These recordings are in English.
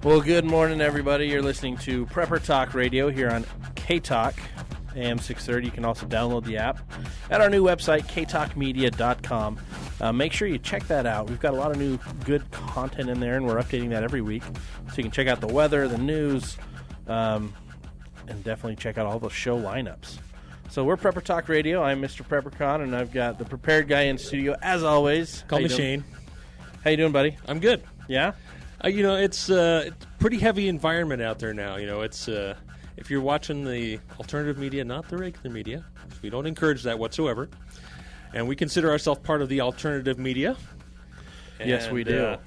Well, good morning, everybody. You're listening to Prepper Talk Radio here on K-Talk, AM 630. You can also download the app at our new website, ktalkmedia.com. Make sure you check that out. We've got a lot of new good content in there, and we're updating that every week. So you can check out the weather, the news, and definitely check out all the show lineups. So we're Prepper Talk Radio. I'm Mr. PrepperCon, and I've got the prepared guy in studio, as always. Call me Shane. How you doing, buddy? I'm good. Yeah? It's a pretty heavy environment out there now. It's if you're watching the alternative media, not the regular media, we don't encourage that whatsoever. And we consider ourselves part of the alternative media. Yes, we do.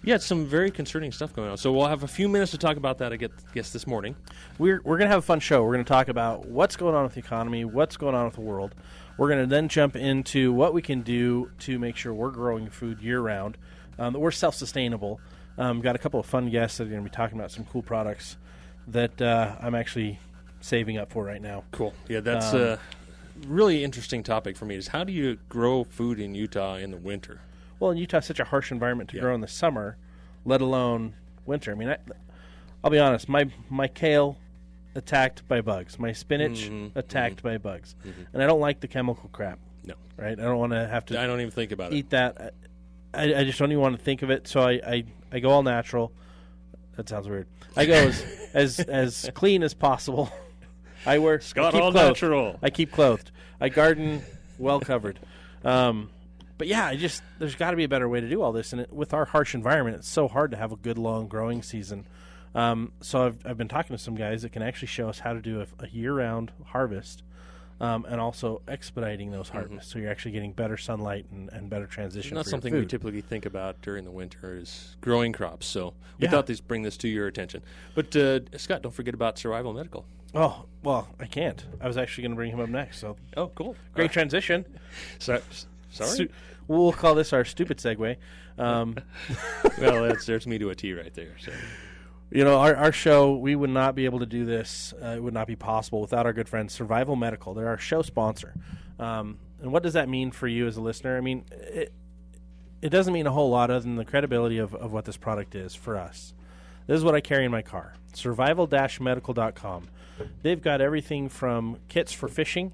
It's some very concerning stuff going on. So we'll have a few minutes to talk about that, I guess, this morning. We're going to have a fun show. We're going to talk about what's going on with the economy, what's going on with the world. We're going to then jump into what we can do to make sure we're growing food year-round, that we're self-sustainable. Got a couple of fun guests that are going to be talking about some cool products that I'm actually saving up for right now. Cool. Yeah, that's a really interesting topic for me, is how do you grow food in Utah in the winter? Well, in Utah, it's such a harsh environment to grow in the summer, let alone winter. I mean, I'll be honest, my kale attacked by bugs, my spinach attacked by bugs, and I don't like the chemical crap. No. Right? I don't want to have to I don't even think about eat that. I just don't even want to think of it, so I go all natural. That sounds weird. I go as clean as possible. I wear Scott all clothed. Natural. I keep clothed. I garden well covered. But yeah, there's got to be a better way to do all this. And with our harsh environment, it's so hard to have a good long growing season. So I've been talking to some guys that can actually show us how to do a year-round harvest, and also expediting those harvests. So you're actually getting better sunlight and better transition. Not for something your we food. typically think about during the winter is growing crops. So we thought they'd bring this to your attention. But Scott, don't forget about Survival Medical. Oh, well, I can't. I was actually going to bring him up next. So cool. Great transition. Sorry? We'll call this our stupid segue. Well, there's me to a T right there. So. Our show, we would not be able to do this. It would not be possible without our good friends, Survival Medical. They're our show sponsor. And what does that mean for you as a listener? I mean, it doesn't mean a whole lot other than the credibility of what this product is for us. This is what I carry in my car, survival-medical.com. They've got everything from kits for fishing,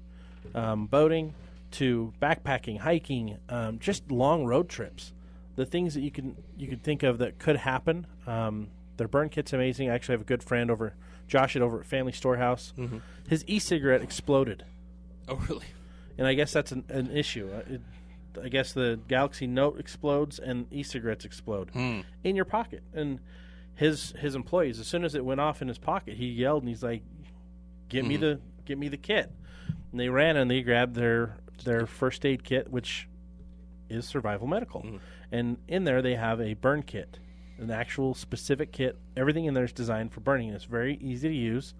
boating, to backpacking, hiking, just long road trips. The things that you can think of that could happen. Their burn kit's amazing. I actually have a good friend Josh over at Family Storehouse. His e-cigarette exploded. Oh, really? And I guess that's an issue. I guess the Galaxy Note explodes and e-cigarettes explode in your pocket. And his employees, as soon as it went off in his pocket, he yelled and he's like, "Get me the kit!" And they ran and they grabbed their first aid kit, which is Survival Medical, and in there they have a burn kit. An actual specific kit. Everything in there is designed for burning. It's very easy to use.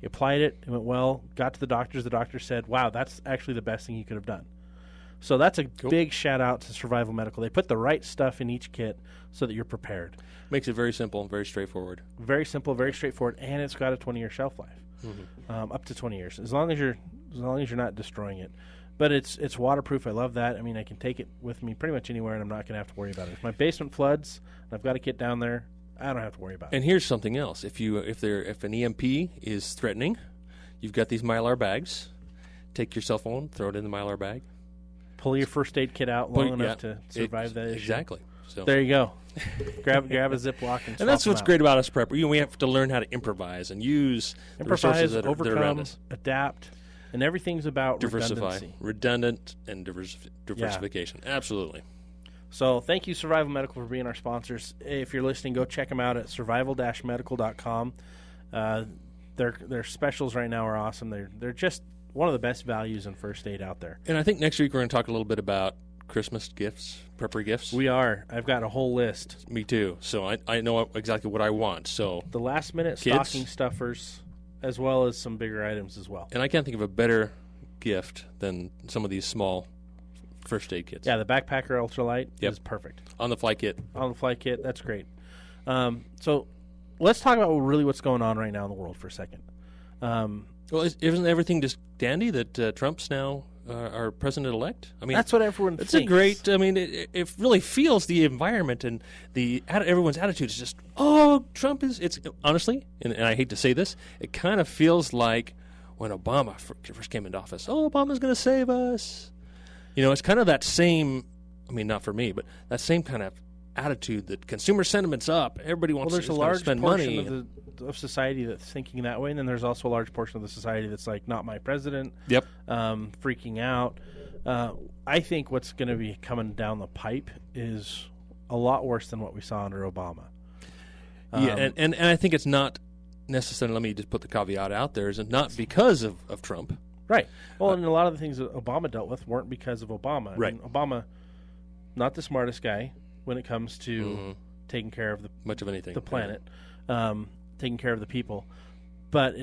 You applied it. It went well. Got to the doctors. The doctor said, wow, that's actually the best thing you could have done. So that's a big shout out to Survival Medical. They put the right stuff in each kit so that you're prepared. Makes it very simple and very straightforward. Very simple, very straightforward, and it's got a 20-year shelf life. Up to 20 years. As long as you're not destroying it. But it's waterproof. I love that. I mean, I can take it with me pretty much anywhere, and I'm not going to have to worry about it. If my basement floods and I've got a kit down there, I don't have to worry about it. And here's something else: if an EMP is threatening, you've got these Mylar bags. Take your cell phone, throw it in the Mylar bag. Pull your first aid kit out long enough to survive that issue. Exactly. So there you go. grab a Ziploc and that's what's great about us prepper. We have to learn how to improvise and use the resources that are around us. Adapt. And everything's about redundancy. Redundant and diversification. Yeah. Absolutely. So thank you, Survival Medical, for being our sponsors. If you're listening, go check them out at survival-medical.com. Their specials right now are awesome. They're just one of the best values in first aid out there. And I think next week we're going to talk a little bit about Christmas gifts, prepper gifts. We are. I've got a whole list. Me too. So I know exactly what I want. So the last-minute stocking stuffers, as well as some bigger items as well. And I can't think of a better gift than some of these small first aid kits. Yeah, the Backpacker Ultralight is perfect. On the fly kit. On the fly kit, that's great. So let's talk about really what's going on right now in the world for a second. Well, isn't everything just dandy that Trump's now our president-elect? I mean, that's what everyone it's thinks. a great. I mean, it really feels the environment and everyone's attitude is just, oh, Trump is. It's honestly, and I hate to say this, it kind of feels like when Obama first came into office. Oh, Obama's going to save us. You know, it's kind of that same. I mean, not for me, but that same kind of attitude that consumer sentiment's up. Everybody wants there's to a large spend portion money. of society that's thinking that way, and then there's also a large portion of the society that's like, not my president. Yep. Freaking out. I think what's going to be coming down the pipe is a lot worse than what we saw under Obama. Yeah, and I think it's not necessarily, let me just put the caveat out there, is it not because of Trump. Right. Well, and a lot of the things that Obama dealt with weren't because of Obama. Right. I mean, Obama, not the smartest guy when it comes to taking care of much of anything, the planet, taking care of the people. But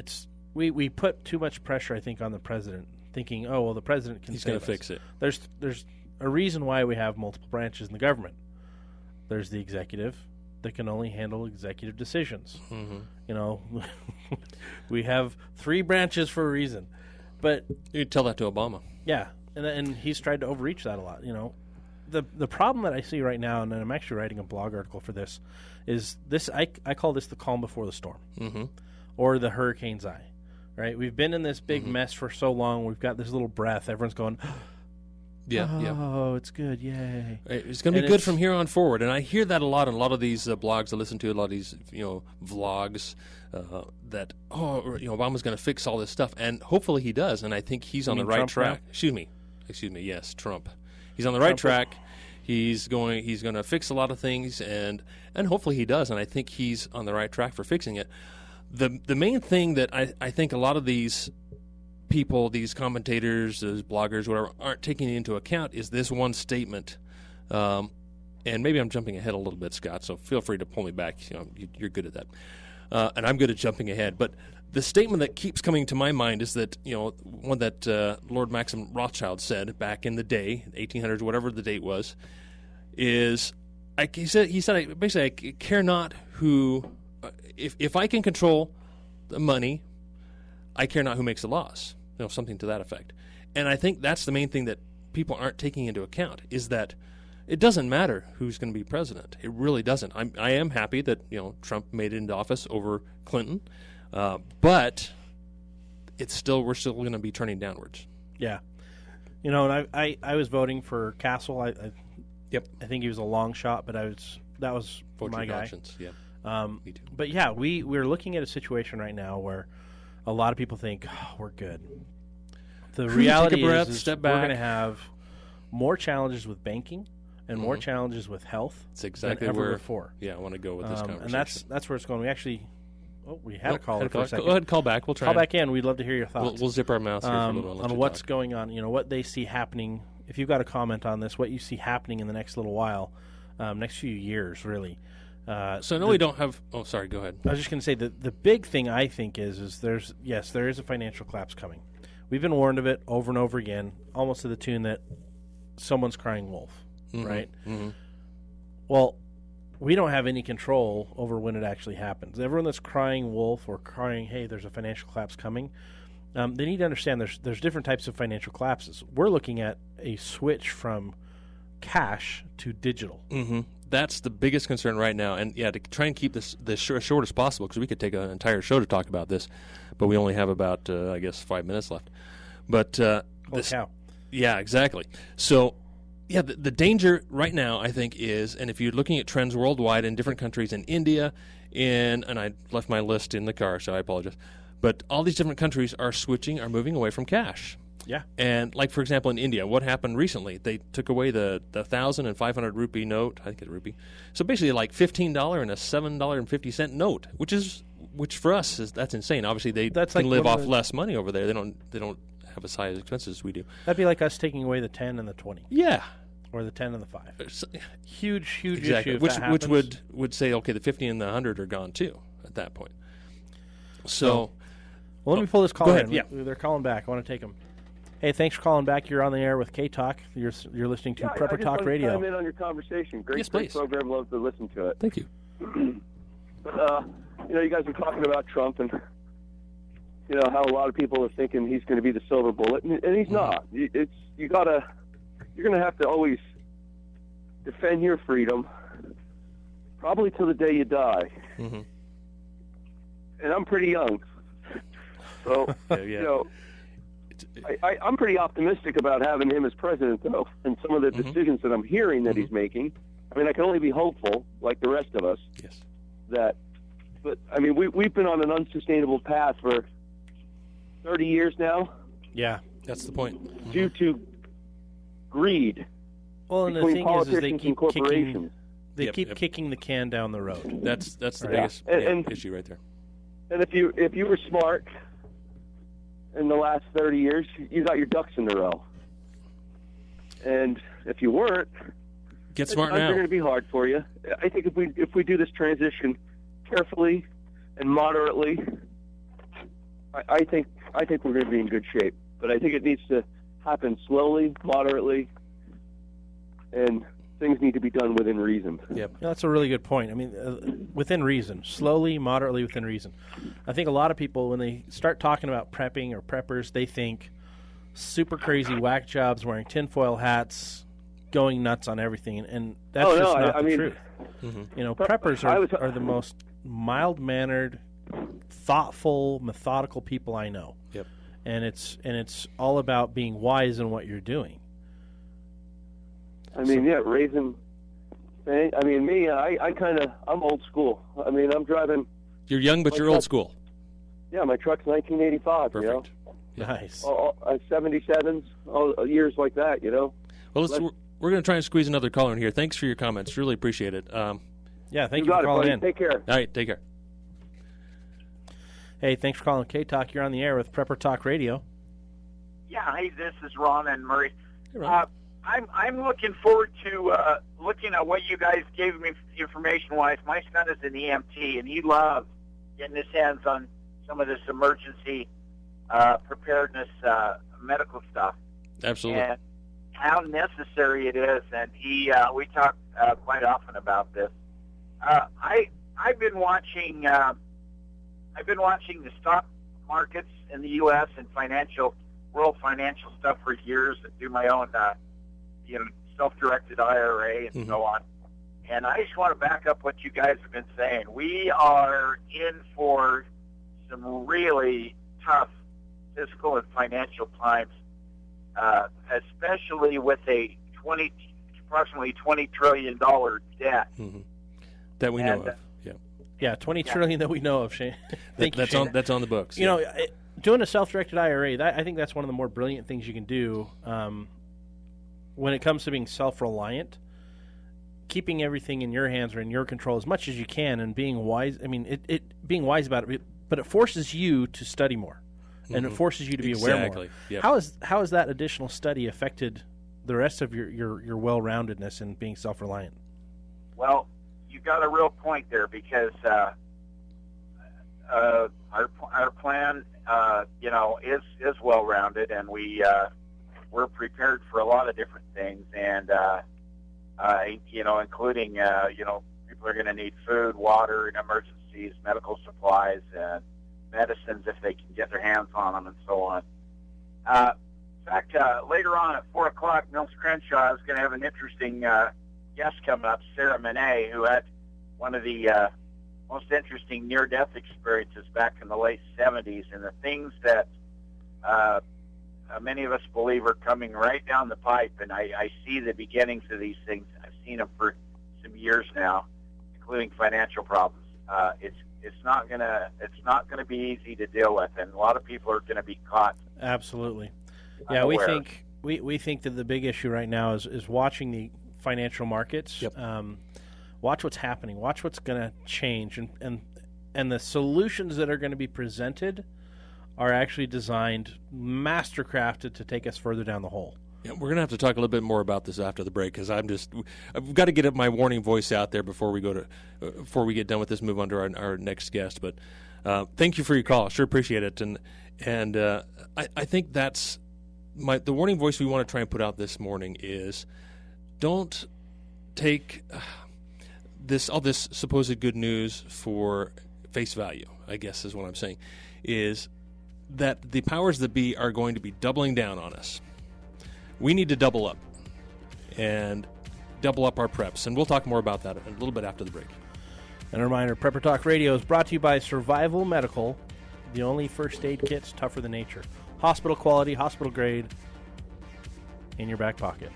we put too much pressure, I think, on the president, thinking, oh, well, the president can He's save going to us. fix it. There's a reason why we have multiple branches in the government. There's the executive that can only handle executive decisions. Mm-hmm. You know, we have 3 branches for a reason. But you tell that to Obama. Yeah, and he's tried to overreach that a lot. You know, the problem that I see right now, and I'm actually writing a blog article for this, is this. I call this the calm before the storm, or the hurricane's eye. Right? We've been in this big mess for so long. We've got this little breath. Everyone's going, oh, it's good, yay! It's going to be good from here on forward. And I hear that a lot in a lot of these blogs I listen to, a lot of these vlogs. That Obama's going to fix all this stuff, and hopefully he does. And I think he's on the right track. Excuse me. Yes, Trump. He's on the right track. He's going to fix a lot of things, and hopefully he does. And I think he's on the right track for fixing it. The main thing that I think a lot of these people, these commentators, these bloggers, whatever, aren't taking into account is this one statement. And maybe I'm jumping ahead a little bit, Scott. So feel free to pull me back. You're good at that. And I'm good at jumping ahead. But the statement that keeps coming to my mind is that, one that Lord Maxim Rothschild said back in the day, 1800s, whatever the date was, is, he said basically, I care not who, if I can control the money, I care not who makes the laws. Something to that effect. And I think that's the main thing that people aren't taking into account, is that it doesn't matter who's going to be president. It really doesn't. I am happy that Trump made it into office over Clinton, but we're still going to be turning downwards. Yeah, and I was voting for Castle. I think he was a long shot, but that was Vote my guy. Conscience. Yeah, me too. But yeah, we're looking at a situation right now where a lot of people think we're good. The reality is step we're back. going to have more challenges with banking. And more challenges with health. It's exactly than ever where before. Yeah, I want to go with this conversation. And that's where it's going. We actually, we had a caller for a second. Go ahead, call back. We'll try. Call back in. We'd love to hear your thoughts. We'll zip our mouths here for a little while. On what's going on. What they see happening. If you've got a comment on this, what you see happening in the next little while, next few years, really. So I know we don't have. Oh, sorry. Go ahead. I was just going to say the big thing I think is there is a financial collapse coming. We've been warned of it over and over again, almost to the tune that someone's crying wolf, right? Mm-hmm. Well, we don't have any control over when it actually happens. Everyone that's crying wolf or crying, hey, there's a financial collapse coming, they need to understand there's different types of financial collapses. We're looking at a switch from cash to digital. Mm-hmm. That's the biggest concern right now. And, to try and keep this short as possible, because we could take an entire show to talk about this, but we only have about, 5 minutes left. But Holy cow. Yeah, exactly. So, yeah, the danger right now, I think, is, and if you're looking at trends worldwide in different countries, in India, and I left my list in the car, so I apologize, but all these different countries are moving away from cash. Yeah. And, like, for example, in India, what happened recently? They took away the 1,000 and 500 rupee note. I think it's rupee. So basically, like $15 and a $7.50 note, which for us that's insane. Obviously, they can live off less money over there. They don't have as high expenses as we do. That'd be like us taking away the 10 and the 20. Yeah. Or the 10 and the 5. Huge exactly. issue. Which would say, okay, the 50 and the 100 are gone too at that point. So, let me pull this call in. Yeah. They're calling back. I want to take them. Hey, thanks for calling back. You're on the air with K-Talk. You're listening to Prepper Talk Radio. I just want to chime in on your conversation. Great program. Love to listen to it. Thank you. But, you guys were talking about Trump, and how a lot of people are thinking he's going to be the silver bullet, and he's not. You're going to have to always defend your freedom, probably till the day you die. Mm-hmm. And I'm pretty young, so I'm pretty optimistic about having him as president, though, and some of the decisions that I'm hearing that he's making. I mean, I can only be hopeful, like the rest of us. Yes. But I mean, we've been on an unsustainable path for 30 years now. Yeah, that's the point. Due to greed. Well, and the thing is they keep kicking. They keep kicking the can down the road. That's the biggest issue right there. And if you were smart in the last 30 years, you got your ducks in a row. And if you weren't, get smart now. It's going to be hard for you. I think if we do this transition carefully and moderately, I think we're going to be in good shape. But I think it needs to happen slowly, moderately, and things need to be done within reason. Yep. Yeah, that's a really good point. I mean, within reason, slowly, moderately, within reason. I think a lot of people, when they start talking about prepping or preppers, they think super crazy whack jobs, wearing tinfoil hats, going nuts on everything, and that's not the truth. Mm-hmm. Preppers are the most mild-mannered, thoughtful, methodical people I know. Yep. And it's all about being wise in what you're doing. I mean, raising. I mean, me, I'm old school. I mean, I'm driving. You're young, but you're old school. Yeah, my truck's 1985. Perfect. Nice. 77s, years like that. Well, we're going to try and squeeze another caller in here. Thanks for your comments. Really appreciate it. Thank you for calling in. Take care. All right, take care. Hey, thanks for calling K-Talk. You're on the air with Prepper Talk Radio. Yeah, hey, this is Ron and Murray. Hey, Ron. I'm looking forward to looking at what you guys gave me information-wise. My son is an EMT, and he loves getting his hands on some of this emergency preparedness medical stuff. Absolutely. And how necessary it is, and we talk quite often about this. I've been watching the stock markets in the U.S. and world financial stuff for years, and do my own self-directed IRA and so on. And I just want to back up what you guys have been saying. We are in for some really tough fiscal and financial times, especially with a approximately $20 trillion debt. Mm-hmm. That we know of. Yeah, $20 trillion that we know of, Shane. That's on the books. Doing a self-directed IRA, I think that's one of the more brilliant things you can do when it comes to being self-reliant. Keeping everything in your hands or in your control as much as you can, and being wise. I mean, being wise about it, but it forces you to study more, and it forces you to be aware more. Yep. How has that additional study affected the rest of your well-roundedness in being self-reliant? Well, you got a real point there, because our plan, is well-rounded, and we're prepared for a lot of different things, and including people are going to need food, water, and emergencies, medical supplies, and medicines if they can get their hands on them, and so on. In fact, later on at 4:00, Mills Crenshaw is going to have an interesting guest coming up, Sarah Monet, who had one of the most interesting near-death experiences back in the late 70s, and the things that many of us believe are coming right down the pipe, and I see the beginnings of these things. I've seen them for some years now, including financial problems. It's not gonna be easy to deal with, and a lot of people are going to be caught. Absolutely. Yeah, unaware. we think that the big issue right now is watching the financial markets. Yep. Watch what's happening. Watch what's going to change, and the solutions that are going to be presented are actually designed, mastercrafted to take us further down the hole. Yeah, we're going to have to talk a little bit more about this after the break, because I've got to get my warning voice out there before we get done with this. Move on to our next guest. But thank you for your call. Sure appreciate it. And I think that's the warning voice we want to try and put out this morning is, don't take all this supposed good news for face value, I guess is what I'm saying, is that the powers that be are going to be doubling down on us. We need to double up and double up our preps, and we'll talk more about that a little bit after the break. And a reminder, Prepper Talk Radio is brought to you by Survival Medical, the only first aid kits tougher than nature. Hospital quality, hospital grade, in your back pocket.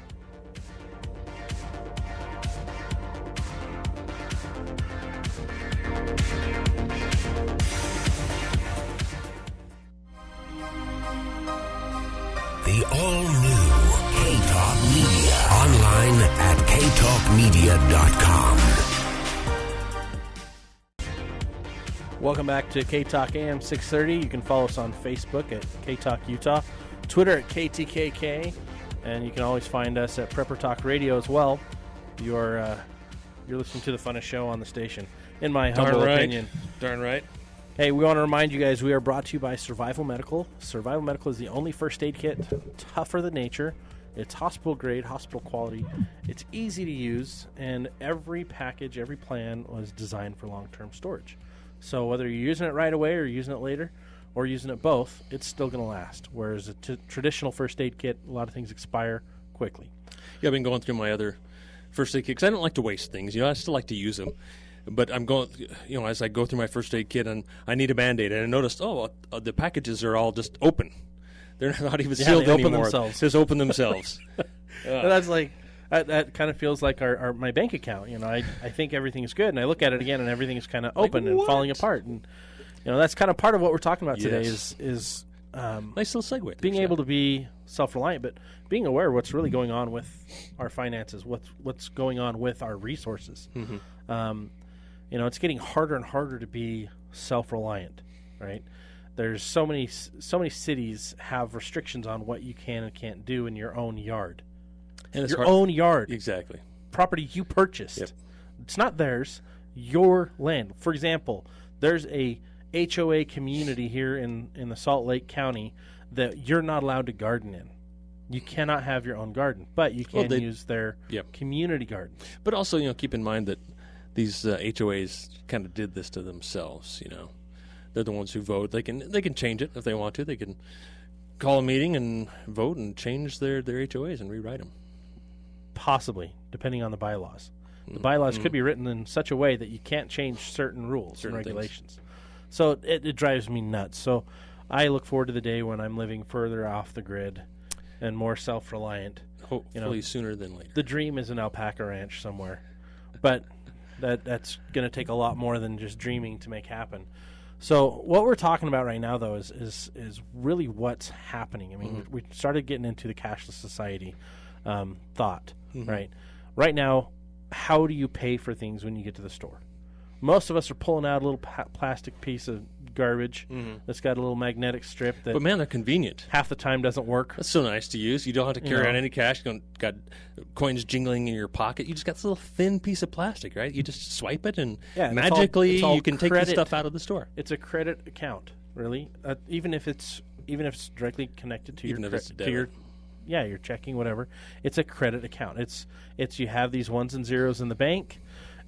The all-new K-Talk Media. Online at ktalkmedia.com. Welcome back to K-Talk AM 630. You can follow us on Facebook at K-Talk Utah, Twitter at KTKK, and you can always find us at Prepper Talk Radio as well. You're listening to the funnest show on the station, in my humble opinion. Darn right. Hey, we want to remind you guys we are brought to you by Survival Medical. Survival Medical is the only first aid kit tougher than nature. It's hospital grade, hospital quality. It's easy to use, and every package, every plan was designed for long-term storage. So whether you're using it right away or using it later or using it both, it's still going to last. Whereas a traditional first aid kit, a lot of things expire quickly. Yeah, I've been going through my other first aid kit because I don't like to waste things. I still like to use them. But I'm going, as I go through my first aid kit, and I need a Band-Aid, and I noticed, the packages are all just open. They're not even sealed they open anymore. Themselves. Just open themselves. That's like that kind of feels like my bank account. I think everything is good, and I look at it again, and everything is kind of open and falling apart. And that's kind of part of what we're talking about today is nice little segue. Being able to be self-reliant, but being aware of what's really going on with our finances, what's going on with our resources. Mm-hmm. It's getting harder and harder to be self-reliant, right? There's so many cities have restrictions on what you can and can't do in your own yard. And your own yard. Exactly. Property you purchased. Yep. It's not theirs, your land. For example, there's a HOA community here in the Salt Lake County that you're not allowed to garden in. You cannot have your own garden, but you can use their community garden. But also, keep in mind that these HOAs kind of did this to themselves. They're the ones who vote. They can change it if they want to. They can call a meeting and vote and change their HOAs and rewrite them. Possibly, depending on the bylaws. The bylaws could be written in such a way that you can't change certain rules and regulations. Things. So it drives me nuts. So I look forward to the day when I'm living further off the grid and more self-reliant. Hopefully sooner than later. The dream is an alpaca ranch somewhere. But that's going to take a lot more than just dreaming to make happen. So what we're talking about right now, though, is really what's happening. I mean, we started getting into the cashless society thought, right? Right now, how do you pay for things when you get to the store? Most of us are pulling out a little plastic piece of garbage that's got a little magnetic strip that. But man, they're convenient. Half the time doesn't work. That's so nice to use. You don't have to carry out any cash. You don't got coins jingling in your pocket. You just got this little thin piece of plastic, right? You just swipe it, and magically it's all you can take the stuff out of the store. It's a credit account, really. Even if it's directly connected to your checking, whatever. It's a credit account. It's you have these ones and zeros in the bank,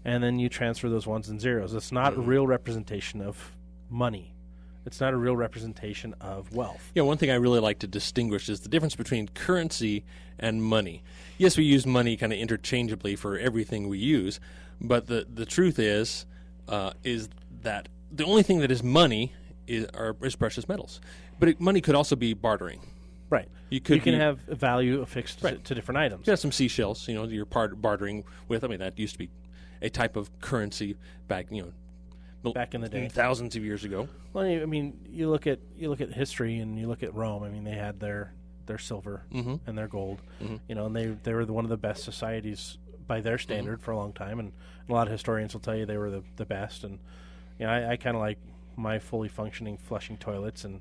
and then you transfer those ones and zeros. It's not a real representation of money. It's not a real representation of wealth. Yeah, one thing I really like to distinguish is the difference between currency and money. Yes, we use money kind of interchangeably for everything we use, but the truth is that the only thing that is money is precious metals. But money could also be bartering. Right. You can have a value affixed to different items. You have some seashells, you're bartering with. I mean, that used to be a type of currency back in the day, thousands of years ago. Well, I mean, you look at history and you look at Rome. I mean, they had their silver and their gold, and they were one of the best societies by their standard for a long time. And a lot of historians will tell you they were the best. And I kind of like my fully functioning flushing toilets and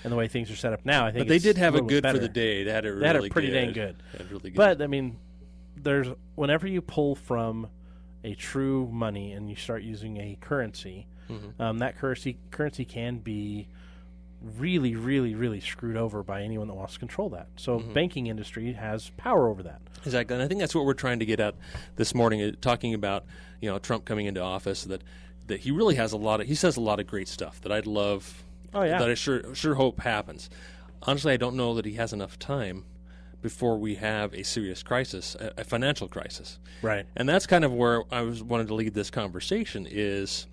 the way things are set up now. I think, but they did have a good better. For the day. They had it really They had it pretty dang good. Really good. But I mean, whenever you pull from a true money and you start using a currency, that currency can be really, really, really screwed over by anyone that wants to control that. So banking industry has power over that. Exactly, and I think that's what we're trying to get at this morning, talking about Trump coming into office, that he really has he says a lot of great stuff that I'd love Oh, yeah. That I sure hope happens. Honestly, I don't know that he has enough time before we have a serious crisis, a financial crisis. Right. And that's kind of where I wanted to lead this conversation is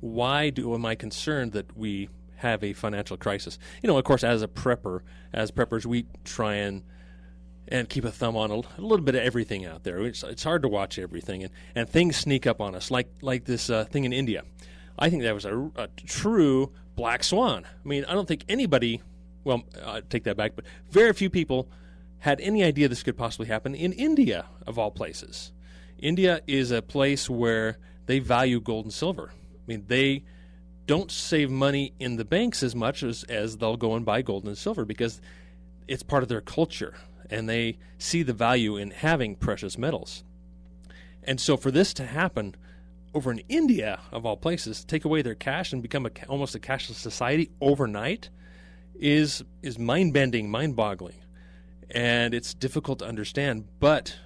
why am I concerned that we have a financial crisis? You know, of course, as preppers, we try and keep a thumb on a little bit of everything out there. It's hard to watch everything, and things sneak up on us, like this thing in India. I think that was a true black swan. I mean, I don't think anybody, well, I take that back, but very few people had any idea this could possibly happen in India, of all places. India is a place where they value gold and silver. I mean, they don't save money in the banks as much as they'll go and buy gold and silver because it's part of their culture, and they see the value in having precious metals. And so for this to happen over in India, of all places, take away their cash and become almost a cashless society overnight is mind-bending, mind-boggling. And it's difficult to understand, but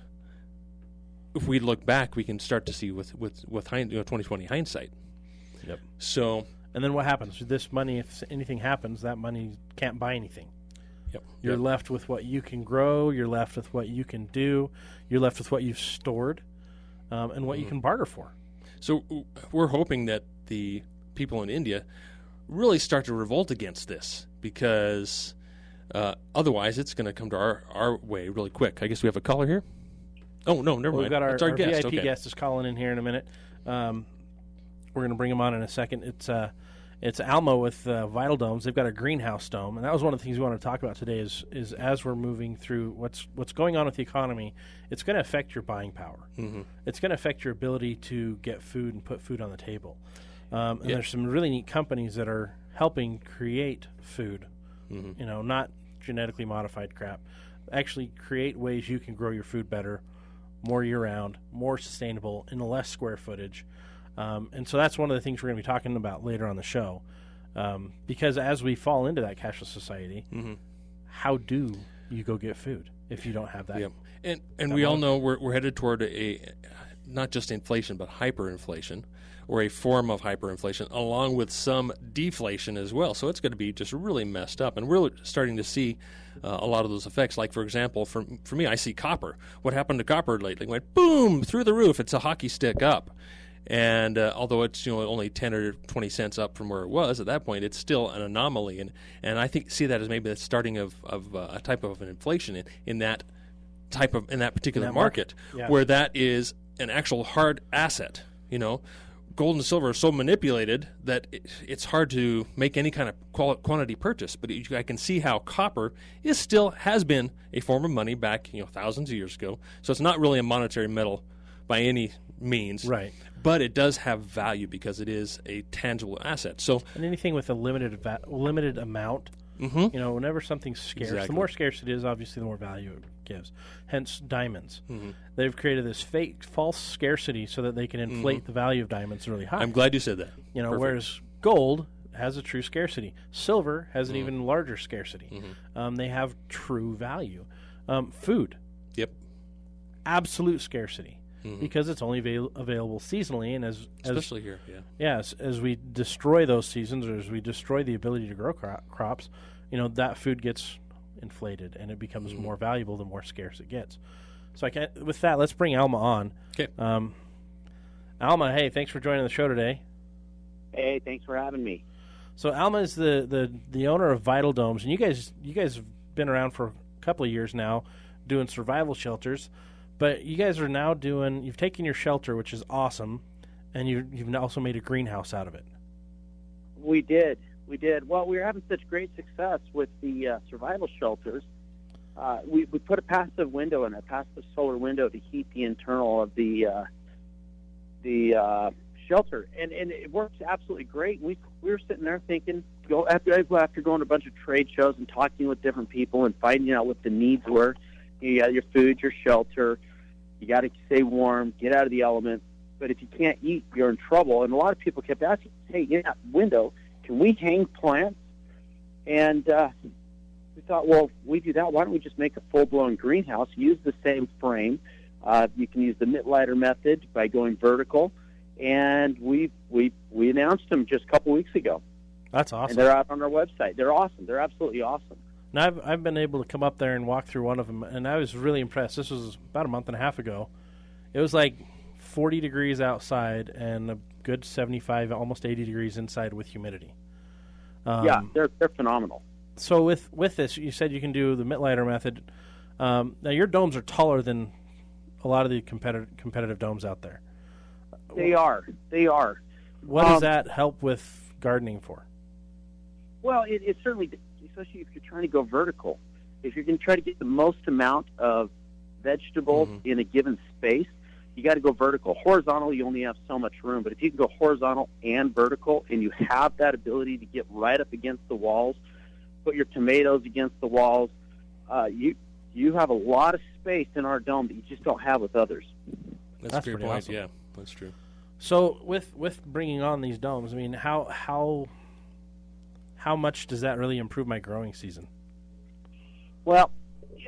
if we look back, we can start to see with 2020 hindsight. Yep. So, and then what happens with this money? If anything happens, that money can't buy anything. Yep. You're left with what you can grow. You're left with what you can do. You're left with what you've stored, and what you can barter for. So we're hoping that the people in India really start to revolt against this because otherwise it's going to come to our way really quick. I guess we have a caller here. Oh, no, never mind. We've got our guest. VIP guest is calling in here in a minute. We're going to bring him on in a second. It's Alma with Vital Domes. They've got a greenhouse dome, and that was one of the things we want to talk about today is as we're moving through what's going on with the economy, it's going to affect your buying power. Mm-hmm. It's going to affect your ability to get food and put food on the table. And there's some really neat companies that are helping create food, not genetically modified crap. Actually create ways you can grow your food better, more year-round, more sustainable, in less square footage. And so that's one of the things we're going to be talking about later on the show. Because as we fall into that cashless society, how do you go get food if you don't have that? Yep. And we all know we're headed toward a not just inflation, but hyperinflation, or a form of hyperinflation, along with some deflation as well. So it's going to be just really messed up. And we're starting to see a lot of those effects. Like, for example, for me, I see copper. What happened to copper lately? It went boom, through the roof. It's a hockey stick up. And although it's only 10 or 20 cents up from where it was at that point, it's still an anomaly. And I see that as maybe the starting of a type of an inflation in that particular market. Yeah. Where that is an actual hard asset. Gold and silver are so manipulated that it's hard to make any kind of quantity purchase. But I can see how copper has been a form of money back thousands of years ago. So it's not really a monetary metal by any means, right? But it does have value because it is a tangible asset. So, and anything with a limited amount, whenever something's scarce, the more scarce it is, obviously, the more value it gives. Hence, diamonds. They've created this fake, false scarcity so that they can inflate the value of diamonds really high. I'm glad you said that. Whereas gold has a true scarcity. Silver has an even larger scarcity. They have true value. Food. Yep. Absolute scarcity. Because it's only available seasonally, and especially here, as we destroy those seasons, or as we destroy the ability to grow crops, that food gets inflated, and it becomes more valuable the more scarce it gets. So with that, let's bring Alma on. Okay. Alma, hey, thanks for joining the show today. Hey, thanks for having me. So Alma is the owner of Vital Domes, and you guys have been around for a couple of years now, doing survival shelters. But you guys are now you've taken your shelter, which is awesome, and you've also made a greenhouse out of it. We did. Well, we were having such great success with the survival shelters. We put a passive window in, a passive solar window to heat the internal of the shelter, and it works absolutely great. We were sitting there thinking, after going to a bunch of trade shows and talking with different people and finding out what the needs were. You got your food, your shelter. You got to stay warm, get out of the elements. But if you can't eat, you're in trouble. And a lot of people kept asking, hey, in that window, can we hang plants? And we thought, well, we do that. Why don't we just make a full-blown greenhouse, use the same frame? You can use the Mittlighter method by going vertical. And we announced them just a couple weeks ago. That's awesome. And they're out on our website. They're awesome. They're absolutely awesome. Now, I've been able to come up there and walk through one of them, and I was really impressed. This was about a month and a half ago. It was like 40 degrees outside and a good 75, almost 80 degrees inside with humidity. Yeah, they're phenomenal. So with this, you said you can do the Mittlighter method. Now, your domes are taller than a lot of the competitive domes out there. They are. What does that help with gardening for? Well, it certainly, especially if you're trying to go vertical. If you're going to try to get the most amount of vegetables in a given space, you got to go vertical. Horizontal, you only have so much room. But if you can go horizontal and vertical, and you have that ability to get right up against the walls, put your tomatoes against the walls, you have a lot of space in our dome that you just don't have with others. That's a fair point. Awesome. Yeah, that's true. So with bringing on these domes, I mean, how much does that really improve my growing season? Well,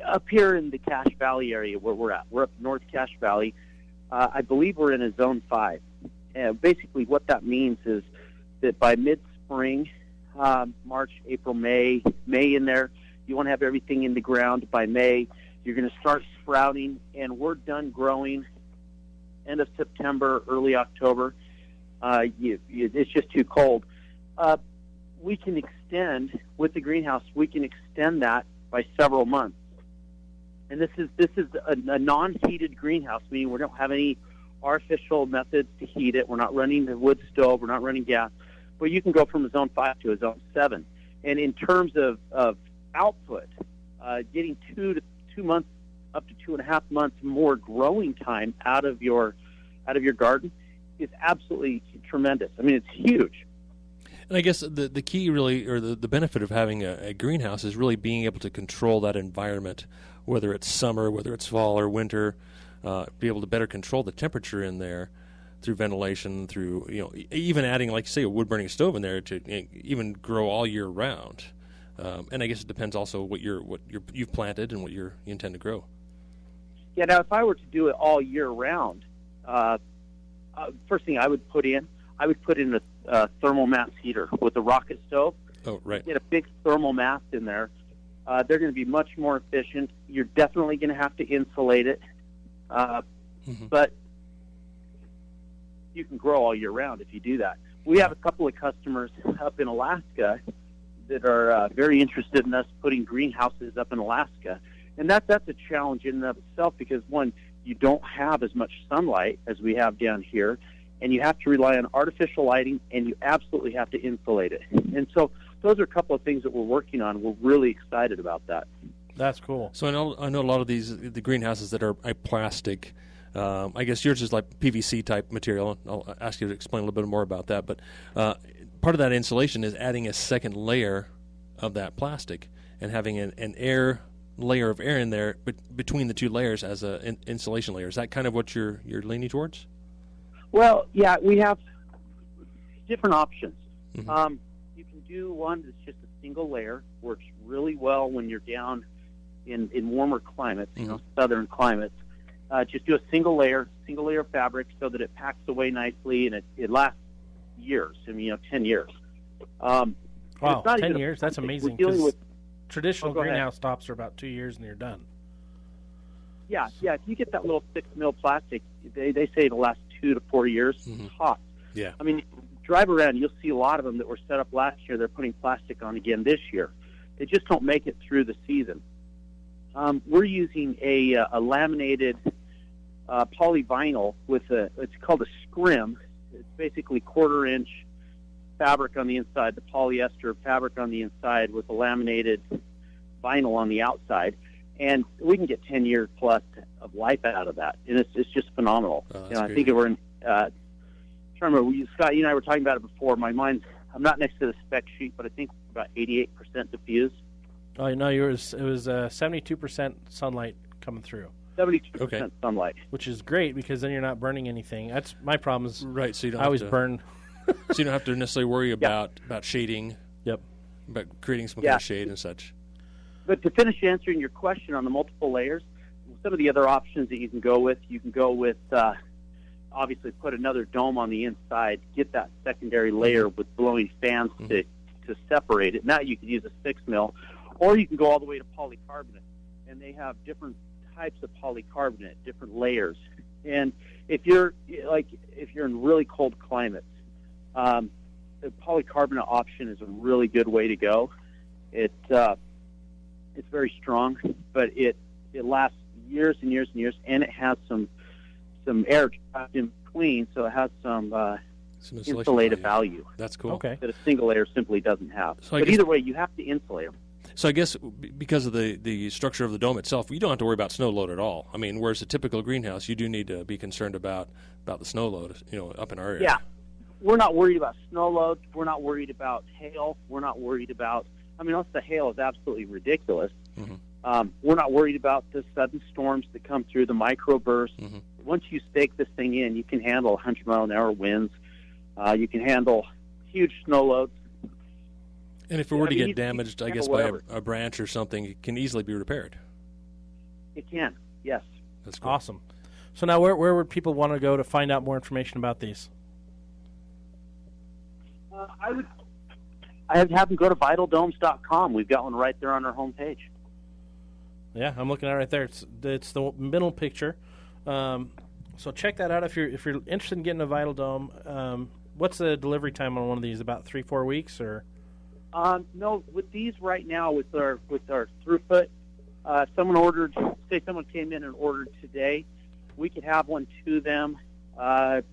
up here in the Cache Valley area where we're up North Cache Valley. I believe we're in a Zone 5. Basically, what that means is that by mid-spring, March, April, May in there, you want to have everything in the ground. By May, you're going to start sprouting, and we're done growing end of September, early October. It's just too cold. We can extend, with the greenhouse, we can extend that by several months. And this is a non-heated greenhouse, meaning we don't have any artificial methods to heat it. We're not running the wood stove. We're not running gas. But you can go from a Zone 5 to a Zone 7. And in terms of output, getting 2 months up to 2.5 months more growing time out of your garden is absolutely tremendous. I mean, it's huge. And I guess the key really, or the benefit of having a greenhouse is really being able to control that environment, whether it's summer, whether it's fall or winter, be able to better control the temperature in there through ventilation, through, even adding, like you say, a wood-burning stove in there to even grow all year round. And I guess it depends also what you've planted and what you intend to grow. Yeah, now if I were to do it all year round, first thing I would put in a thermal mass heater with a rocket stove. Oh, right. Get a big thermal mass in there. They're going to be much more efficient. You're definitely going to have to insulate it, but you can grow all year round if you do that. We have a couple of customers up in Alaska that are very interested in us putting greenhouses up in Alaska, and that's a challenge in and of itself because, one, you don't have as much sunlight as we have down here, and you have to rely on artificial lighting, and you absolutely have to insulate it. And so those are a couple of things that we're working on. We're really excited about that. That's cool. So I know a lot of the greenhouses that are plastic. I guess yours is like PVC type material. I'll ask you to explain a little bit more about that. But part of that insulation is adding a second layer of that plastic and having an air layer of air in there between the two layers as an insulation layer. Is that kind of what you're leaning towards? Well, yeah, we have different options. You can do one that's just a single layer, works really well when you're down in warmer climates, southern climates. Just do a single layer of fabric so that it packs away nicely and it lasts years. 10 years. Wow, 10 years? That's amazing. Because traditional greenhouse tops are about 2 years and you're done. Yeah. If you get that little 6 mil plastic, they say it'll last 2 to 4 years tops. Yeah. I mean, drive around, you'll see a lot of them that were set up last year. They're putting plastic on again this year. They just don't make it through the season. We're using a laminated polyvinyl it's called a scrim. It's basically 1/4-inch fabric on the inside, the polyester fabric on the inside with a laminated vinyl on the outside. And we can get 10 years plus of life out of that. And it's just phenomenal. I think we're in, I'm trying to remember, Scott, you and I were talking about it before. I'm not next to the spec sheet, but I think we're about 88% diffused. Oh, no, it was 72% sunlight coming through. 72% sunlight. Which is great because then you're not burning anything. That's my problem is right, so you don't I always burn. So you don't have to necessarily worry about shading. Yep. About creating some kind of shade and such. But to finish answering your question on the multiple layers, some of the other options that you can go with obviously put another dome on the inside, get that secondary layer with blowing fans to to separate it. Now you could use a 6 mil, or you can go all the way to polycarbonate, and they have different types of polycarbonate, different layers. And if you're in really cold climates, the polycarbonate option is a really good way to go. It's very strong, but it lasts years and years and years, and it has some air trapped in between, so it has some insulative value. That's cool. Okay. That a single layer simply doesn't have. So but either way, you have to insulate them. So I guess because of the structure of the dome itself, you don't have to worry about snow load at all. I mean, whereas a typical greenhouse, you do need to be concerned about the snow load, up in our area. Yeah. We're not worried about snow load. We're not worried about hail. We're not worried about, also the hail is absolutely ridiculous. Mm-hmm. We're not worried about the sudden storms that come through, the microbursts. Mm-hmm. Once you stake this thing in, you can handle 100-mile-an-hour winds. You can handle huge snow loads. And if it were to get damaged, I guess, by a branch or something, it can easily be repaired. It can, yes. That's cool. Awesome. So now where would people want to go to find out more information about these? I would have them go to vitaldomes.com. We've got one right there on our homepage. Yeah, I'm looking at it right there. It's the middle picture. So check that out if you're interested in getting a Vital Dome. What's the delivery time on one of these? About 3-4 weeks, or? No, with these right now, with our throughput, someone came in and ordered today, we could have one to them. Let's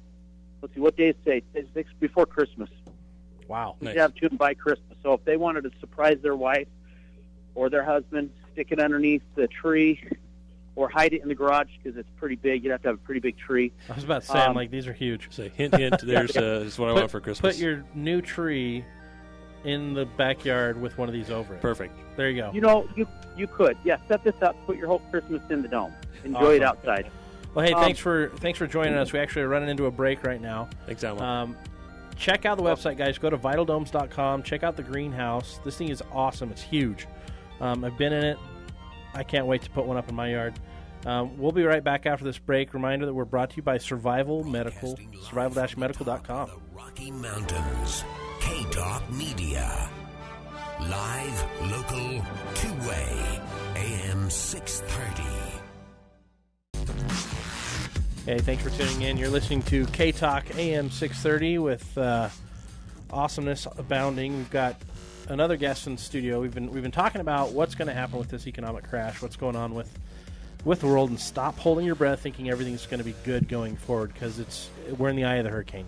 see, what day is today? It's before Christmas. Wow. We could have to them by Christmas. So if they wanted to surprise their wife or their husband, stick it underneath the tree, or hide it in the garage because it's pretty big. You'd have to have a pretty big tree. I was about to say, these are huge. Say, hint, there's what I want for Christmas. Put your new tree in the backyard with one of these over it. Perfect. There you go. You could. Yeah, set this up, put your whole Christmas in the dome. Enjoy it outside. Well, hey, thanks for joining us. We actually are running into a break right now. Thanks, Alan. Check out the website, guys. Go to vitaldomes.com. Check out the greenhouse. This thing is awesome. It's huge. I've been in it. I can't wait to put one up in my yard. We'll be right back after this break. Reminder that we're brought to you by Survival Medical, survival-medical.com. The Rocky Mountains, K-Talk Media. Live, local, two-way, AM 630. Hey, thanks for tuning in. You're listening to K-Talk AM 630 with awesomeness abounding. We've got another guest in the studio. We've been talking about what's going to happen with this economic crash, what's going on with the world, and stop holding your breath thinking everything's going to be good going forward, because we're in the eye of the hurricane.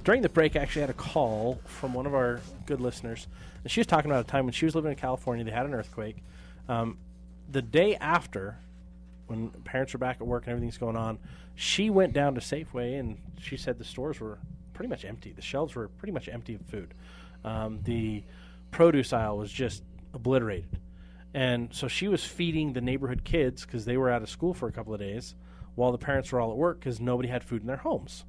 During the break, I actually had a call from one of our good listeners, and she was talking about a time when she was living in California. They had an earthquake. The day after, when parents were back at work and everything's going on, she went down to Safeway, and she said the stores were pretty much empty. The shelves were pretty much empty of food. The produce aisle was just obliterated. And so she was feeding the neighborhood kids because they were out of school for a couple of days while the parents were all at work because nobody had food in their homes.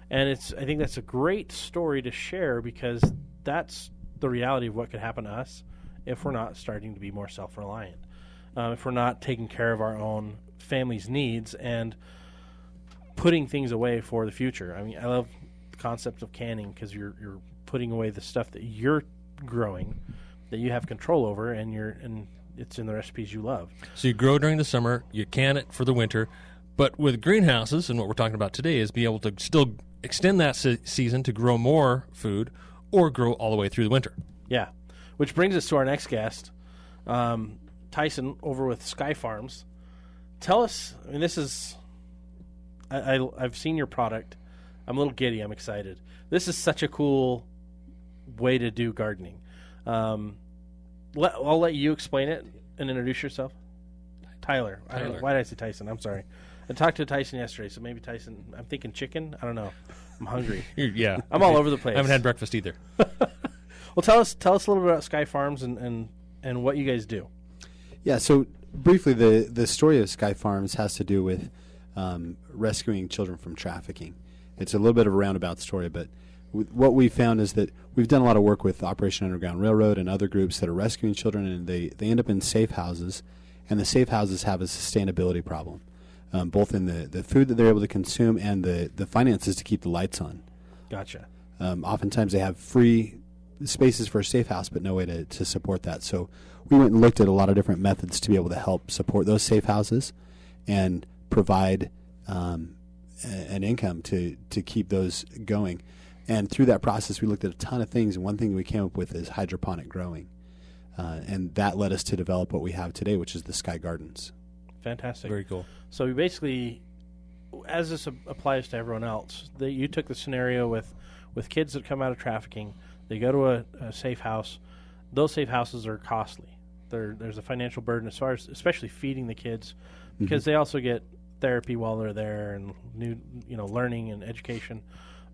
And I think that's a great story to share, because that's the reality of what could happen to us if we're not starting to be more self-reliant, if we're not taking care of our own family's needs and putting things away for the future. I mean, I love the concept of canning, because you're putting away the stuff that you're growing, that you have control over, and it's in the recipes you love. So you grow during the summer, you can it for the winter, but with greenhouses, and what we're talking about today is be able to still extend that season to grow more food, or grow all the way through the winter. Yeah, which brings us to our next guest, Tyson over with Sky Farms. Tell us, I mean, this is, I've seen your product. I'm a little giddy. I'm excited. This is such a cool way to do gardening. I'll let you explain it and introduce yourself. Tyler. Why did I say Tyson? I'm sorry. I talked to Tyson yesterday, so maybe Tyson. I'm thinking chicken. I don't know. I'm hungry. Yeah. I'm all over the place. I haven't had breakfast either. Well, tell us a little bit about Sky Farms and what you guys do. Yeah, so briefly, the story of Sky Farms has to do with rescuing children from trafficking. It's a little bit of a roundabout story, but what we found is that we've done a lot of work with Operation Underground Railroad and other groups that are rescuing children, and they end up in safe houses, and the safe houses have a sustainability problem, both in the food that they're able to consume and the finances to keep the lights on. Gotcha. Oftentimes they have free spaces for a safe house, but no way to support that. So we went and looked at a lot of different methods to be able to help support those safe houses and provide an income to keep those going. And through that process, we looked at a ton of things, and one thing we came up with is hydroponic growing. And that led us to develop what we have today, which is the Sky Gardens. Fantastic. Very cool. So we basically, as this applies to everyone else, you took the scenario with kids that come out of trafficking. They go to a safe house. Those safe houses are costly. There's a financial burden as far as especially feeding the kids, because they also get therapy while they're there and learning and education.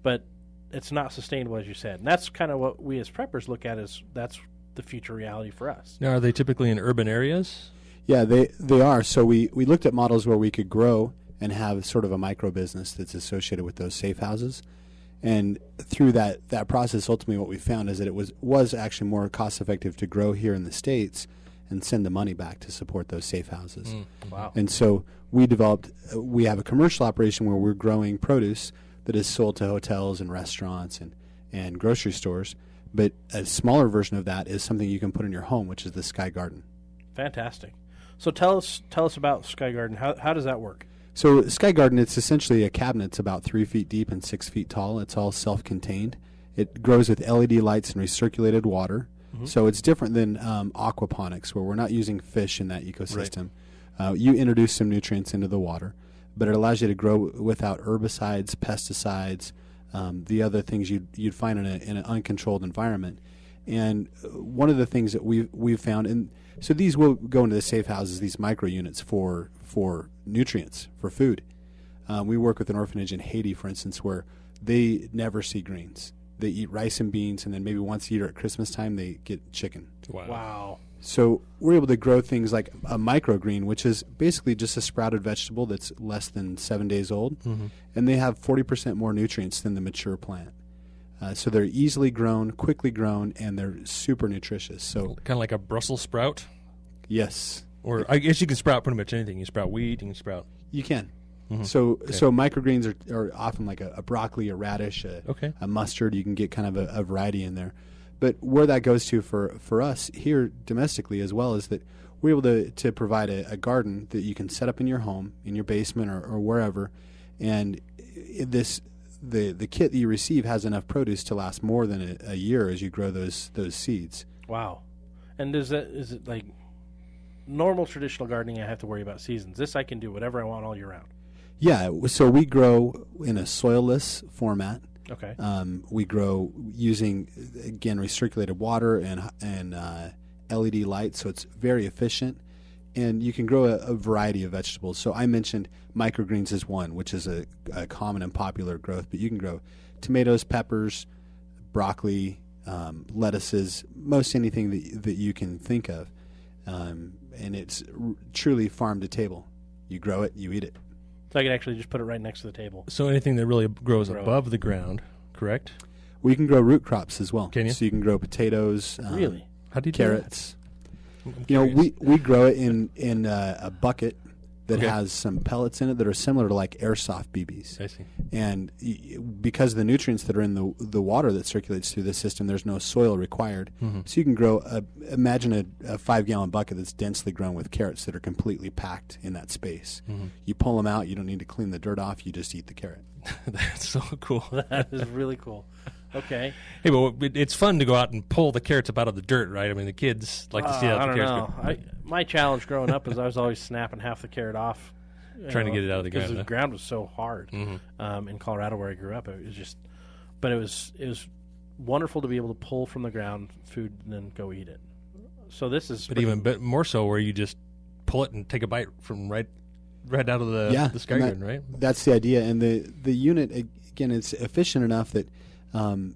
But it's not sustainable, as you said. And that's kind of what we as preppers look at as that's the future reality for us. Now, are they typically in urban areas? Yeah, they are. So we looked at models where we could grow and have sort of a micro business that's associated with those safe houses. And through that process, ultimately what we found is that it was actually more cost effective to grow here in the States and send the money back to support those safe houses. Wow. And so we have a commercial operation where we're growing produce that is sold to hotels and restaurants and grocery stores. But a smaller version of that is something you can put in your home, which is the Sky Garden. Fantastic. So tell us about Sky Garden. How does that work? So Sky Garden, it's essentially a cabinet. It's about 3 feet deep and 6 feet tall. It's all self-contained. It grows with LED lights and recirculated water. So it's different than aquaponics, where we're not using fish in that ecosystem. Right. You introduce some nutrients into the water, but it allows you to grow without herbicides, pesticides, the other things you'd find in an uncontrolled environment. And one of the things that we've found, and so these will go into the safe houses, these micro units for nutrients, for food. We work with an orphanage in Haiti, for instance, where they never see greens. They eat rice and beans, and then maybe once a year at Christmas time they get chicken. Wow. So we're able to grow things like a microgreen, which is basically just a sprouted vegetable that's less than 7 days old, and they have 40% more nutrients than the mature plant. So they're easily grown, quickly grown, and they're super nutritious. So kind of like a Brussels sprout? Yes. Or I guess you can sprout pretty much anything. You sprout wheat, you can sprout... You can. So microgreens are often like a broccoli, a radish, a mustard. You can get kind of a variety in there. But where that goes to for us here domestically as well is that we're able to provide a garden that you can set up in your home, in your basement or wherever, and the kit that you receive has enough produce to last more than a year as you grow those seeds. Wow. And is it like normal traditional gardening? I have to worry about seasons. This I can do whatever I want all year round. Yeah, so we grow in a soilless format. Okay. We grow using, again, recirculated water and LED lights, so it's very efficient. And you can grow a variety of vegetables. So I mentioned microgreens as one, which is a common and popular growth, but you can grow tomatoes, peppers, broccoli, lettuces, most anything that you can think of. And it's truly farm to table. You grow it, you eat it. So I can actually just put it right next to the table. So anything that really grows above the ground, correct? We can grow root crops as well. Can you? So you can grow potatoes. Really? How do you carrots. do that? You know, we grow it in a bucket that has some pellets in it that are similar to like airsoft BBs. I see. And because of the nutrients that are in the water that circulates through the system, there's no soil required. So you can grow, imagine a 5-gallon bucket that's densely grown with carrots that are completely packed in that space. You pull them out, you don't need to clean the dirt off, you just eat the carrot. That's so cool. That is really cool. Okay. Hey, but it's fun to go out and pull the carrots up out of the dirt, right? I mean, the kids like to see how the carrots go. My challenge growing up is I was always snapping half the carrot off. Trying to get it out of the ground. Because the ground was so hard in Colorado where I grew up. It was just, but it was wonderful to be able to pull from the ground food and then go eat it. So this is... But even bit more so where you just pull it and take a bite from right out of the Sky Garden, right? That's the idea. And the unit, again, it's efficient enough that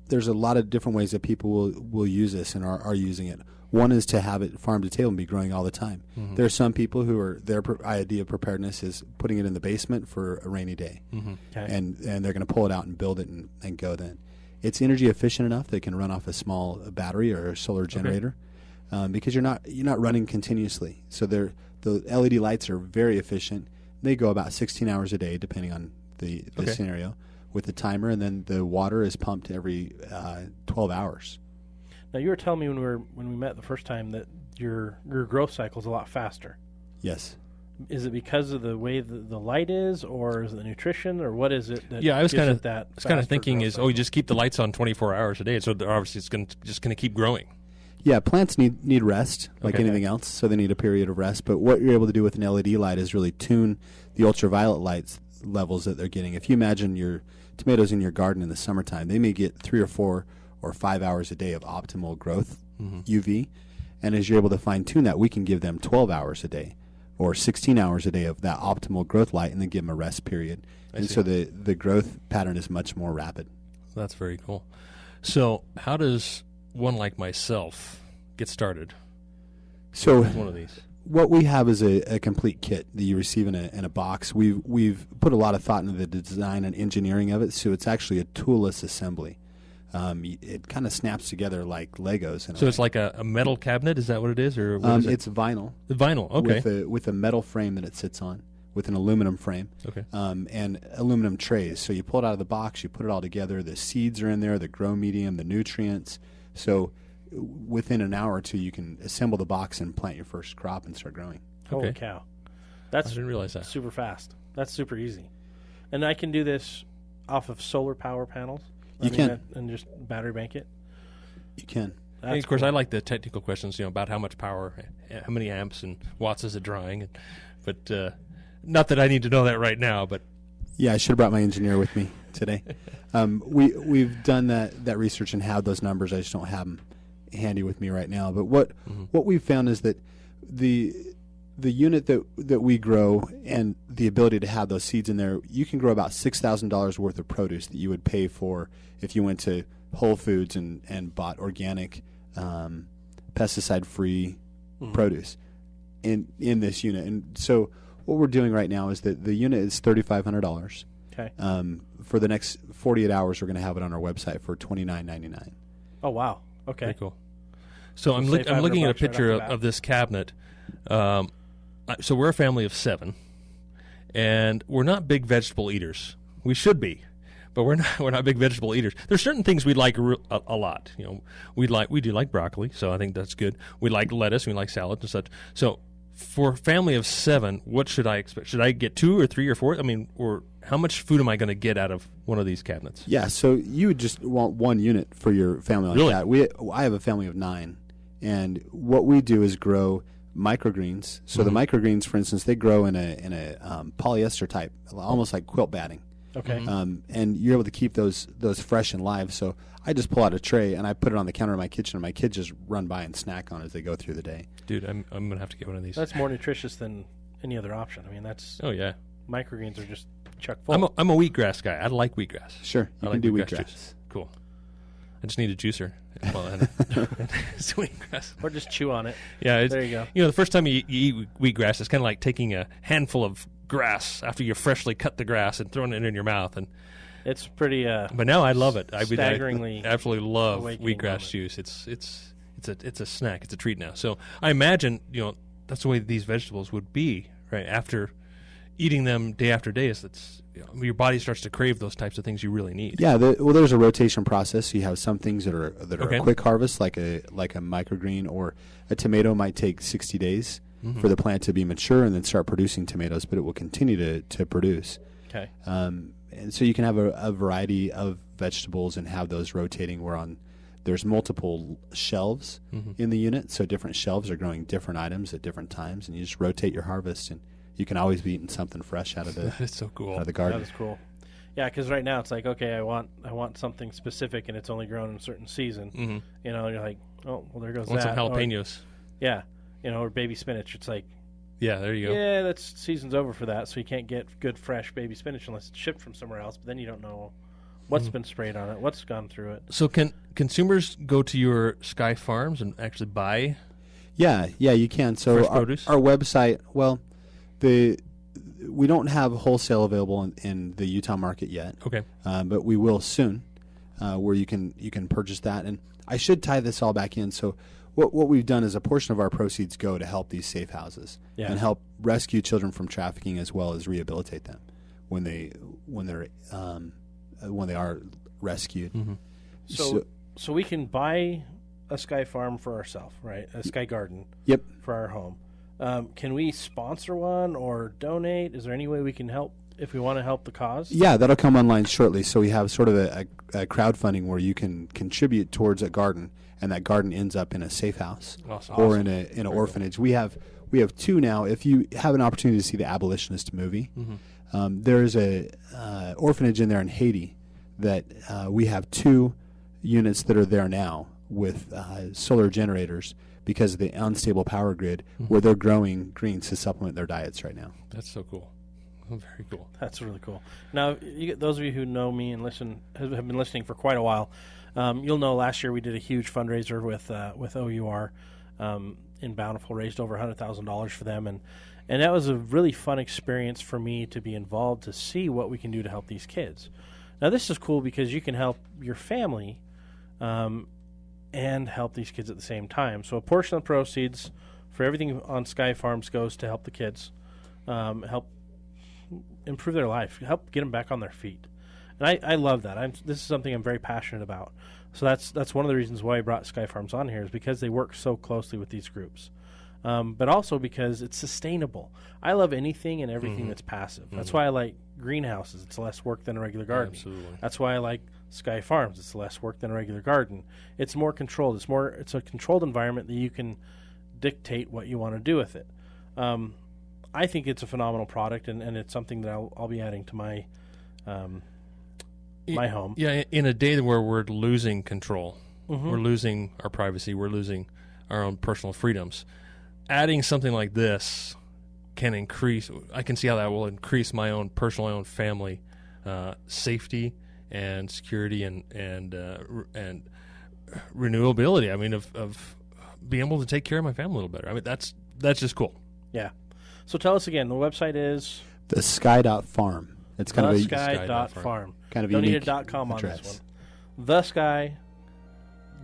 there's a lot of different ways that people will use this and are using it. One is to have it farm to table and be growing all the time. There are some people who are their idea of preparedness is putting it in the basement for a rainy day, and they're going to pull it out and build it and go then. It's energy efficient enough that it can run off a small battery or a solar generator because you're not running continuously. So the LED lights are very efficient. They go about 16 hours a day depending on the scenario with the timer, and then the water is pumped every 12 hours. Now, you were telling me when we met the first time that your growth cycle is a lot faster. Yes. Is it because of the way the light is, or is it the nutrition, or what is it? That I was kind of thinking is, you just keep the lights on 24 hours a day, so obviously it's just going to keep growing. Yeah, plants need rest like Okay. anything else, so they need a period of rest. But what you're able to do with an LED light is really tune the ultraviolet lights levels that they're getting. If you imagine your tomatoes in your garden in the summertime, they may get 3 or 4 or 5 hours a day of optimal growth UV, and as you're able to fine tune that, we can give them 12 hours a day or 16 hours a day of that optimal growth light, and then give them a rest period. So the growth pattern is much more rapid. That's very cool. So how does one like myself get started So with one of these? what we have is a complete kit that you receive in a box. We've put a lot of thought into the design and engineering of it, so it's actually a toolless assembly. It kind of snaps together like Legos. So it's like a metal cabinet? Is that what it is? Or what is it? It's vinyl. Vinyl, okay. With a metal frame that it sits on, with an aluminum frame. Okay. And aluminum trays. So you pull it out of the box, you put it all together. The seeds are in there, the grow medium, the nutrients. So within an hour or two, you can assemble the box and plant your first crop and start growing. Holy Okay. cow. I That's didn't realize that. super fast. That's super easy. And I can do this off of solar power panels. You can. And just battery bank it. You can. And of course, I like the technical questions, about how much power, how many amps and watts is it drawing. But not that I need to know that right now. But Yeah, I should have brought my engineer with me today. We've done that research and have those numbers. I just don't have them handy with me right now. But what we've found is that the unit that we grow and the ability to have those seeds in there, you can grow about $6,000 worth of produce that you would pay for if you went to Whole Foods and bought organic, pesticide-free produce in this unit. And so what we're doing right now is that the unit is $3,500. Okay. For the next 48 hours, we're going to have it on our website for $29.99. Oh, wow. Okay. very cool. So I'm save looking at a $500 right picture off the bat. of this cabinet. So we're a family of 7, and we're not big vegetable eaters. We should be, but we're not big vegetable eaters. There's certain things we like a lot. We do like broccoli, so I think that's good. We like lettuce, we like salads and such. So for a family of 7, what should I expect? Should I get 2 or 3 or 4? I mean, or how much food am I going to get out of one of these cabinets? Yeah, so you would just want one unit for your family like Really? that. I have a family of 9, and what we do is grow microgreens. So the microgreens, for instance, they grow in a polyester type, almost like quilt batting. Okay. And you're able to keep those fresh and live. So I just pull out a tray and I put it on the counter in my kitchen, and my kids just run by and snack on it as they go through the day. Dude, I'm going to have to get one of these. That's more nutritious than any other option. I mean, that's Oh, yeah. microgreens are just chuck full. I'm a wheatgrass guy. I like wheatgrass. Sure, you I can like do wheatgrass wheatgrass. juice. Cool. I just need a juicer. It's wheatgrass. Or just chew on it. Yeah, There you go. The first time you eat wheatgrass, it's kind of like taking a handful of grass after you freshly cut the grass and throwing it in your mouth. And It's pretty. but now I love it. I Staggeringly absolutely love awakening wheatgrass moment. juice. It's a snack. It's a treat now. So I imagine that's the way these vegetables would be right after eating them day after day. Your body starts to crave those types of things you really need. Yeah, there's a rotation process. You have some things that are Okay. a quick harvest, like a microgreen, or a tomato might take 60 days for the plant to be mature and then start producing tomatoes, but it will continue to produce. Okay. And so you can have a variety of vegetables and have those rotating. There's multiple shelves in the unit, so different shelves are growing different items at different times, and you just rotate your harvest, and you can always be eating something fresh out of the That is so cool. out of the garden. That is cool. Yeah, because right now it's like, okay, I want something specific, and it's only grown in a certain season. You're like, oh, well, there goes Want some that. Or- jalapenos? yeah, or baby spinach. It's like, Yeah, there you go. yeah, that's season's over for that, so you can't get good fresh baby spinach unless it's shipped from somewhere else. But then you don't know what's been sprayed on it, what's gone through it. So can consumers go to your Sky Farms and actually buy? Yeah, you can. So Fresh our produce? website, well, we don't have wholesale available in the Utah market yet. Okay. But we will soon, where you can purchase that. And I should tie this all back in. So what we've done is a portion of our proceeds go to help these safe houses and help rescue children from trafficking, as well as rehabilitate them when they are rescued. So we can buy a Sky Farm for ourselves, right? A Sky Garden. Yep. For our home. Can we sponsor one or donate? Is there any way we can help if we want to help the cause? Yeah, that'll come online shortly. So we have sort of a crowdfunding where you can contribute towards a garden, and that garden ends up in a safe house or in an orphanage. Cool. We have two now. If you have an opportunity to see the Abolitionist movie, there's a orphanage in there in Haiti that we have 2 units that are there now with solar generators because of the unstable power grid where they're growing greens to supplement their diets right now. That's so cool. Very cool. That's really cool. Now, those of you who know me and have been listening for quite a while, you'll know last year we did a huge fundraiser with OUR in Bountiful, raised over $100,000 for them, and that was a really fun experience for me to be involved to see what we can do to help these kids. Now, this is cool because you can help your family and help these kids at the same time. So a portion of the proceeds for everything on Sky Farms goes to help the kids, help improve their life, help get them back on their feet. And I love that. This is something I'm very passionate about. So that's one of the reasons why I brought Sky Farms on here, is because they work so closely with these groups. But also because it's sustainable. I love anything and everything that's passive. That's why I like greenhouses. It's less work than a regular garden. Absolutely. That's why I like Sky Farms. It's less work than a regular garden. It's more controlled. It's a controlled environment that you can dictate what you want to do with it. I think it's a phenomenal product, and it's something that I'll be adding to my my home. Yeah, in a day where we're losing control, we're losing our privacy, we're losing our own personal freedoms. Adding something like this can increase. I can see how that will increase my own personal, family safety and security and renewability. I mean, of being able to take care of my family a little better. I mean, that's just cool. Yeah. So tell us again. The website is thesky.farm. It's kind of a thesky.farm. Kind of Don't unique need a .com address. on this one.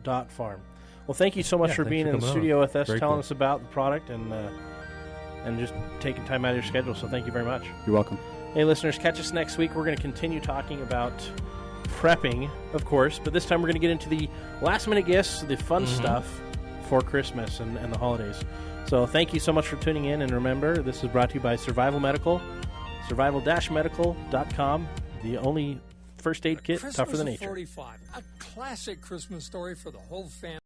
Thesky.farm. Well, thank you so much for being in the studio with us, telling us about the product and just taking time out of your schedule. So thank you very much. You're welcome. Hey, listeners, catch us next week. We're going to continue talking about prepping, of course, but this time we're going to get into the last-minute gifts, the fun stuff for Christmas and the holidays. So thank you so much for tuning in, and remember, this is brought to you by Survival Medical, survival-medical.com, the only first aid kit tougher than nature. Christmas of 45, a classic Christmas story for the whole family.